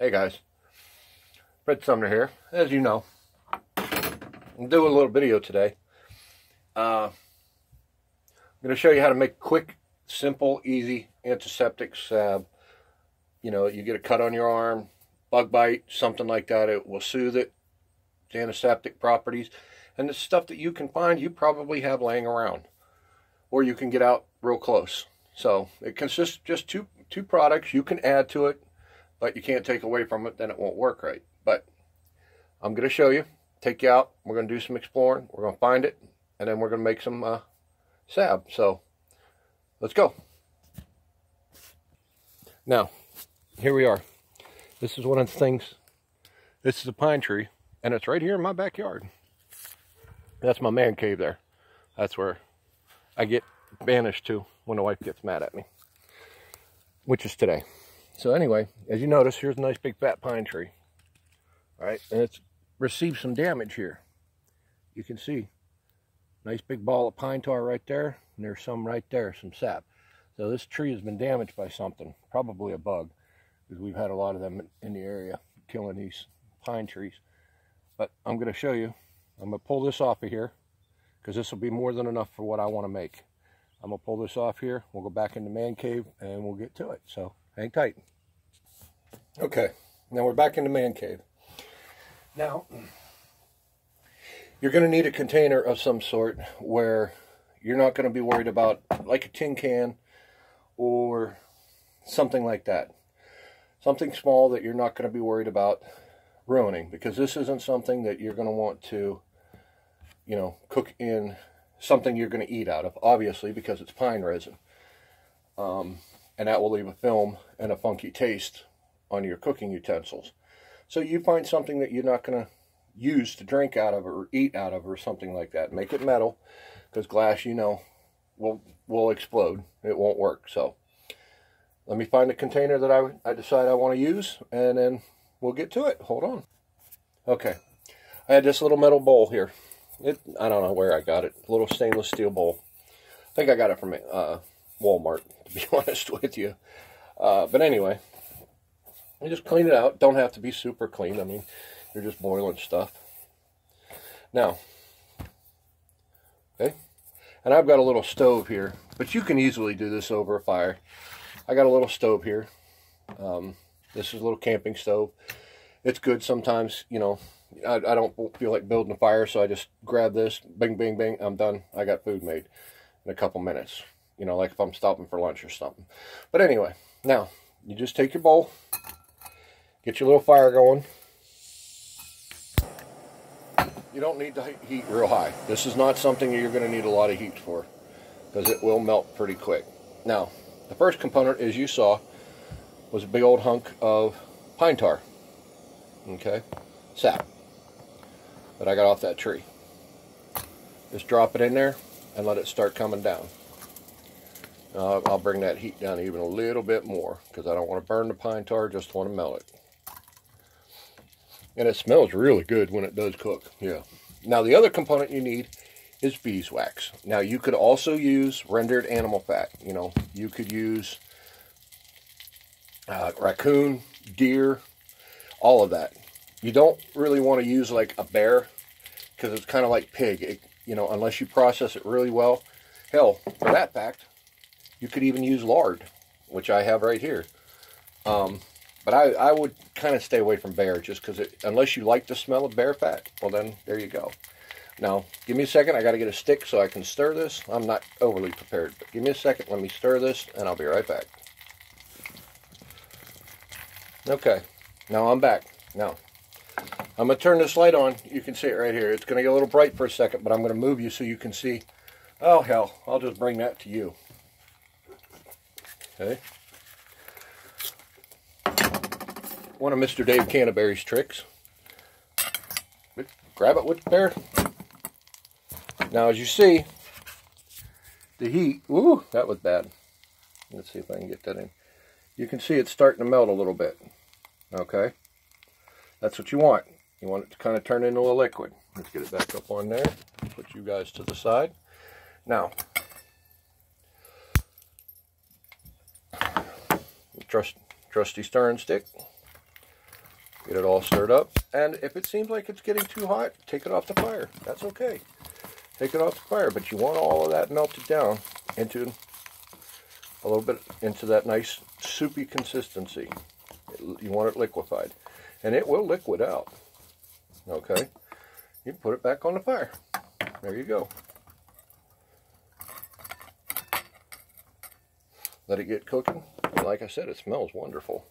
Hey guys, Fred Sumner here. As you know, I'm doing a little video today. I'm going to show you how to make quick, simple, easy antiseptic salve. You know, you get a cut on your arm, bug bite, something like that. It will soothe it. It's antiseptic properties. And the stuff that you can find, you probably have laying around. Or you can get out real close. So it consists of just two products. You can add to it, but you can't take away from it, then it won't work right. But I'm going to show you, take you out, we're going to do some exploring, we're going to find it, and then we're going to make some salve. So let's go. Now, here we are. This is one of the things, this is a pine tree, and it's right here in my backyard. That's my man cave there. That's where I get banished to when the wife gets mad at me, which is today. So anyway, as you notice, here's a nice big fat pine tree. All right, and it's received some damage here. You can see, nice big ball of pine tar right there, and there's some right there, some sap. So this tree has been damaged by something, probably a bug, because we've had a lot of them in the area killing these pine trees. But I'm going to show you. I'm going to pull this off of here, because this will be more than enough for what I want to make. I'm going to pull this off here. We'll go back in the man cave, and we'll get to it. So hang tight. Okay, now we're back in the man cave. Now, you're going to need a container of some sort where you're not going to be worried about, like a tin can or something like that. Something small that you're not going to be worried about ruining, because this isn't something that you're going to want to, you know, cook in something you're going to eat out of, obviously, because it's pine resin. And that will leave a film and a funky taste on your cooking utensils. So you find something that you're not going to use to drink out of or eat out of or something like that. Make it metal, because glass, you know, will explode. It won't work. So let me find the container that I decide I want to use, and then we'll get to it. Hold on. Okay, I had this little metal bowl here. I don't know where I got it. A little stainless steel bowl. I think I got it from Walmart, to be honest with you. But anyway, you just clean it out. Don't have to be super clean. I mean, you're just boiling stuff. Now, okay, and I've got a little stove here, but you can easily do this over a fire. I got a little stove here. This is a little camping stove. It's good sometimes, you know. I don't feel like building a fire, so I just grab this, bing, bing, bing, I'm done. I got food made in a couple minutes. You know, like if I'm stopping for lunch or something. But anyway, now, you just take your bowl, get your little fire going. You don't need the heat real high. This is not something you're going to need a lot of heat for, because it will melt pretty quick. Now, the first component, as you saw, was a big old hunk of pine tar. Okay, sap that I got off that tree. Just drop it in there and let it start coming down. I'll bring that heat down even a little bit more, because I don't want to burn the pine tar, just want to melt it. And it smells really good when it does cook. Yeah. Now the other component you need is beeswax. Now you could also use rendered animal fat. You know, you could use raccoon, deer, all of that. You don't really want to use like a bear, because it's kind of like pig. You know, unless you process it really well. Hell, for that fact, you could even use lard, which I have right here. But I would kind of stay away from bear, just because unless you like the smell of bear fat, well then, there you go. Now, give me a second. I got to get a stick so I can stir this. I'm not overly prepared, but give me a second. Let me stir this, and I'll be right back. Okay, now I'm back. Now, I'm going to turn this light on. You can see it right here. It's going to get a little bright for a second, but I'm going to move you so you can see. Oh, hell, I'll just bring that to you. Okay. One of Mr. Dave Canterbury's tricks. Grab it with the bear. Now, as you see, the heat, ooh, that was bad. Let's see if I can get that in. You can see it's starting to melt a little bit. Okay. That's what you want. You want it to kind of turn into a liquid. Let's get it back up on there. Put you guys to the side. Now, trusty stirring stick. Get it all stirred up, and if it seems like it's getting too hot, take it off the fire. That's okay. Take it off the fire, but you want all of that melted down into a little bit, into that nice soupy consistency. You want it liquefied, and it will liquid out. Okay, you put it back on the fire. There you go. Let it get cooking, and like I said, it smells wonderful.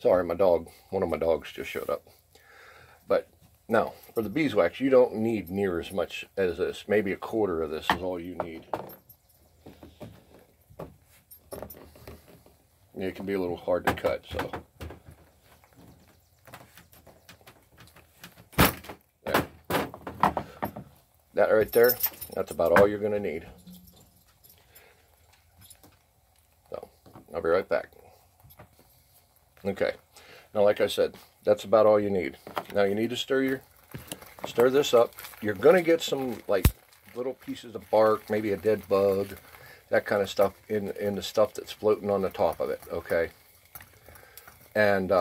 Sorry, one of my dogs just showed up. But now, for the beeswax, you don't need near as much as this. Maybe a quarter of this is all you need. It can be a little hard to cut, so. There. That right there, that's about all you're going to need. So, I'll be right back. Okay, now like I said, that's about all you need. Now you need to stir this up. You're going to get some like little pieces of bark, maybe a dead bug, that kind of stuff in the stuff that's floating on the top of it, okay? And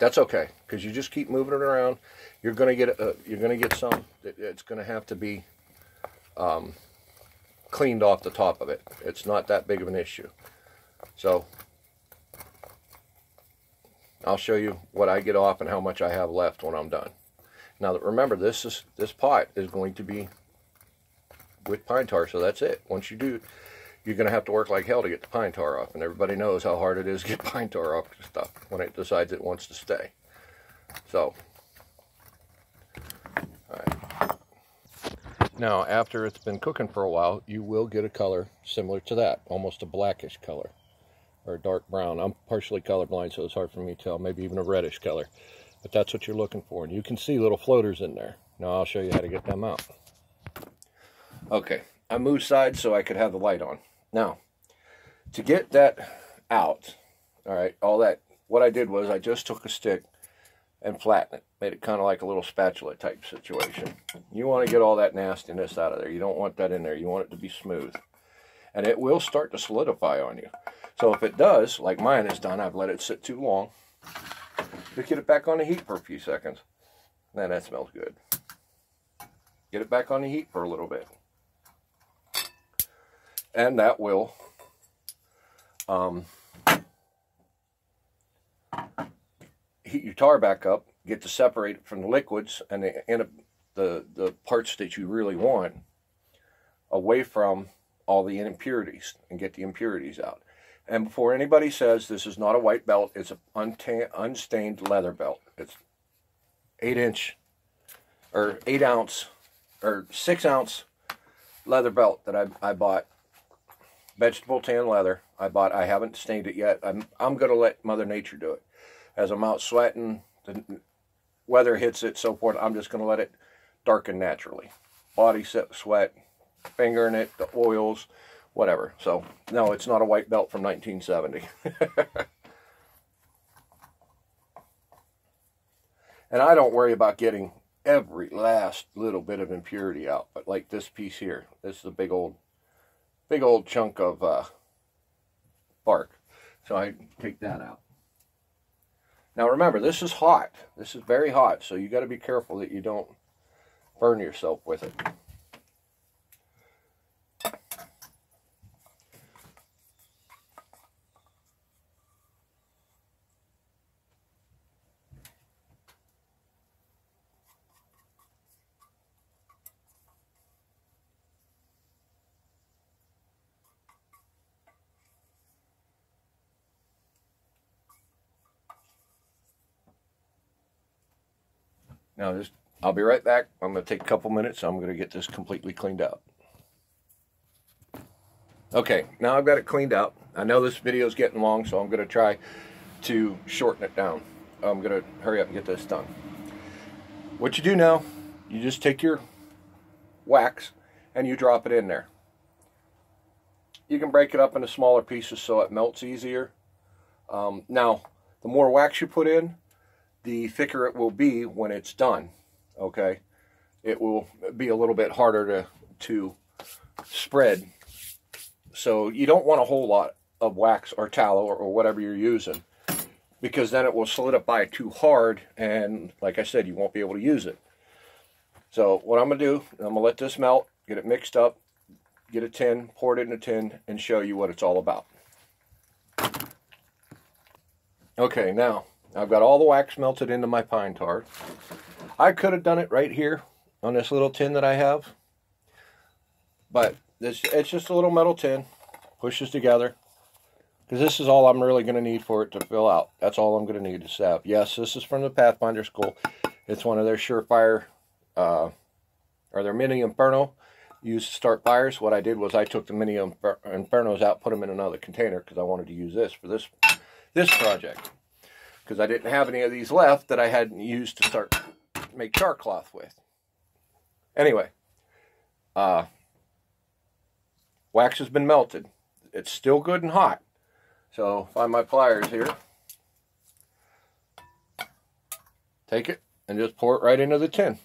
that's okay, because you just keep moving it around. You're going to get some. It's going to have to be cleaned off the top of it. It's not that big of an issue. So I'll show you what I get off and how much I have left when I'm done. Now remember, this pot is going to be with pine tar, so that's it. Once you do, you're going to have to work like hell to get the pine tar off, and everybody knows how hard it is to get pine tar off stuff when it decides it wants to stay. So, all right. Now, after it's been cooking for a while, you will get a color similar to that, almost a blackish color, or a dark brown. I'm partially colorblind, so it's hard for me to tell, maybe even a reddish color. But that's what you're looking for, and you can see little floaters in there. Now I'll show you how to get them out. Okay, I moved sides so I could have the light on. Now, to get that out, all right, all that, what I did was I just took a stick and flattened it. Made it kind of like a little spatula type situation. You want to get all that nastiness out of there. You don't want that in there. You want it to be smooth. And it will start to solidify on you. So if it does, like mine has done, I've let it sit too long. Just get it back on the heat for a few seconds. Man, that smells good. Get it back on the heat for a little bit. And that will heat your tar back up, get to separate it from the liquids and the parts that you really want away from all the impurities, and get the impurities out. And before anybody says this is not a white belt, it's an unstained leather belt. It's 8-inch or 8-ounce or 6-ounce leather belt that I bought. Vegetable tan leather. I haven't stained it yet. I'm going to let Mother Nature do it. As I'm out sweating, the weather hits it, so forth, I'm just going to let it darken naturally. Body sweat, fingering it, the oils, whatever. So, no, it's not a white belt from 1970. And I don't worry about getting every last little bit of impurity out. But like this piece here, this is a big old chunk of bark. So I take that out. Now remember, this is hot. This is very hot, so you got to be careful that you don't burn yourself with it. Now, I'll be right back. I'm going to take a couple minutes. I'm going to get this completely cleaned out. Okay, now I've got it cleaned out. I know this video is getting long, so I'm going to try to shorten it down. I'm going to hurry up and get this done. What you do now, you just take your wax and you drop it in there. You can break it up into smaller pieces so it melts easier. Now, the more wax you put in, the thicker it will be when it's done, okay? it will be a little bit harder to spread. So you don't want a whole lot of wax or tallow or whatever you're using, because then it will solidify too hard, and like I said, you won't be able to use it. So what I'm going to do, I'm going to let this melt, get it mixed up, get a tin, pour it in a tin, and show you what it's all about. Okay, now I've got all the wax melted into my pine tar. I could have done it right here on this little tin that I have, but it's just a little metal tin, pushes together, because this is all I'm really going to need for it to fill out. That's all I'm going to need to salve. Yes, this is from the Pathfinder School. It's one of their surefire, or their mini Inferno used to start fires. What I did was I took the mini Infernos out, put them in another container, because I wanted to use this for this project, because I didn't have any of these left that I hadn't used to start make char cloth with. Anyway, wax has been melted. It's still good and hot. So find my pliers here. Take it and just pour it right into the tin.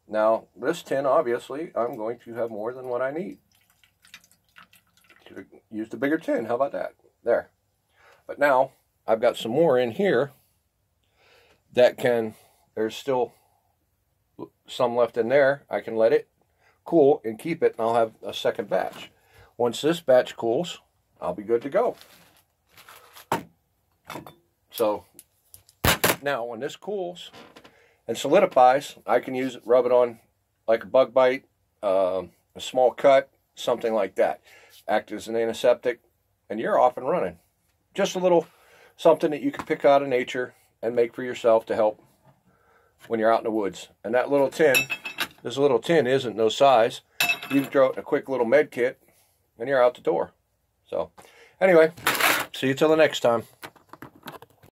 Now, this tin, obviously, I'm going to have more than what I need. Should have used a bigger tin. How about that? There. But now, I've got some more in here that there's still some left in there. I can let it cool and keep it, and I'll have a second batch. Once this batch cools, I'll be good to go. So, now when this cools and solidifies, I can use it, rub it on like a bug bite, a small cut, something like that. Act as an antiseptic, and you're off and running. Just a little something that you can pick out of nature and make for yourself to help when you're out in the woods. And that little tin, this little tin isn't no size. You can throw it in a quick little med kit, and you're out the door. So, anyway, see you till the next time.